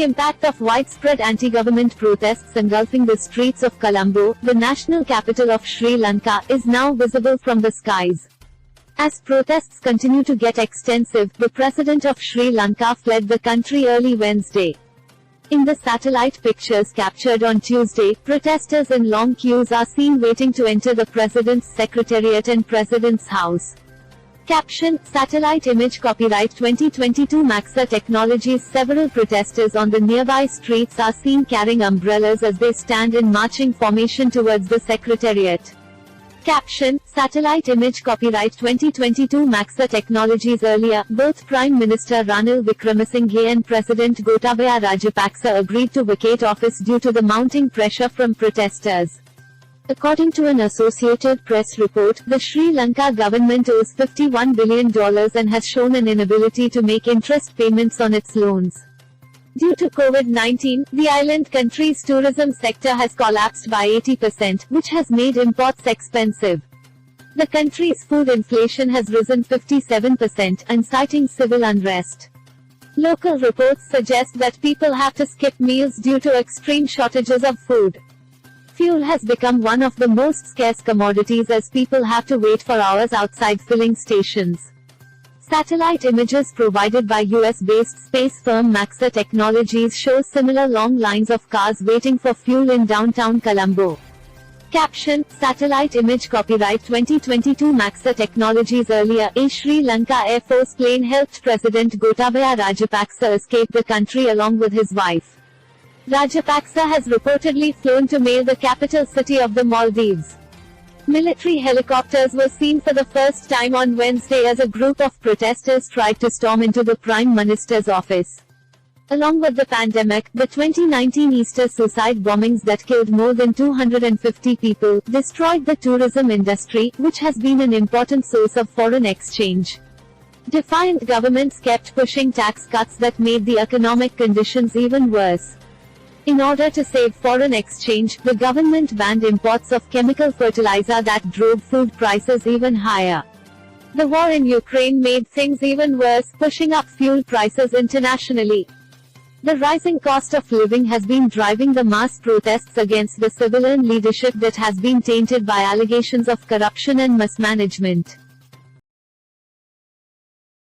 The impact of widespread anti-government protests engulfing the streets of Colombo, the national capital of Sri Lanka, is now visible from the skies. As protests continue to get extensive, the president of Sri Lanka fled the country early Wednesday. In the satellite pictures captured on Tuesday, protesters in long queues are seen waiting to enter the president's secretariat and president's house. Caption: Satellite image. Copyright 2022 Maxa Technologies. Several protesters on the nearby streets are seen carrying umbrellas as they stand in marching formation towards the secretariat. Caption: Satellite image. Copyright 2022 Maxa Technologies. Earlier, both Prime Minister Ranil Wickremesinghe and President Gotabaya Rajapaksa agreed to vacate office due to the mounting pressure from protesters. According to an Associated Press report, the Sri Lanka government owes $51 billion and has shown an inability to make interest payments on its loans. Due to COVID-19, the island country's tourism sector has collapsed by 80%, which has made imports expensive. The country's food inflation has risen 57%, and citing civil unrest. Local reports suggest that people have to skip meals due to extreme shortages of food. Fuel has become one of the most scarce commodities as people have to wait for hours outside filling stations. Satellite images provided by US-based space firm Maxa Technologies show similar long lines of cars waiting for fuel in downtown Colombo. Caption: Satellite image. Copyright 2022 Maxa Technologies. Earlier, a Sri Lanka Air Force plane helped President Gotabaya Rajapaksa escape the country along with his wife. Rajapaksa has reportedly flown to Male, the capital city of the Maldives. Military helicopters were seen for the first time on Wednesday as a group of protesters tried to storm into the Prime Minister's office. Along with the pandemic, the 2019 Easter suicide bombings that killed more than 250 people destroyed the tourism industry, which has been an important source of foreign exchange. Defiant governments kept pushing tax cuts that made the economic conditions even worse. In order to save foreign exchange, the government banned imports of chemical fertilizer that drove food prices even higher. The war in Ukraine made things even worse, pushing up fuel prices internationally. The rising cost of living has been driving the mass protests against the civilian leadership that has been tainted by allegations of corruption and mismanagement.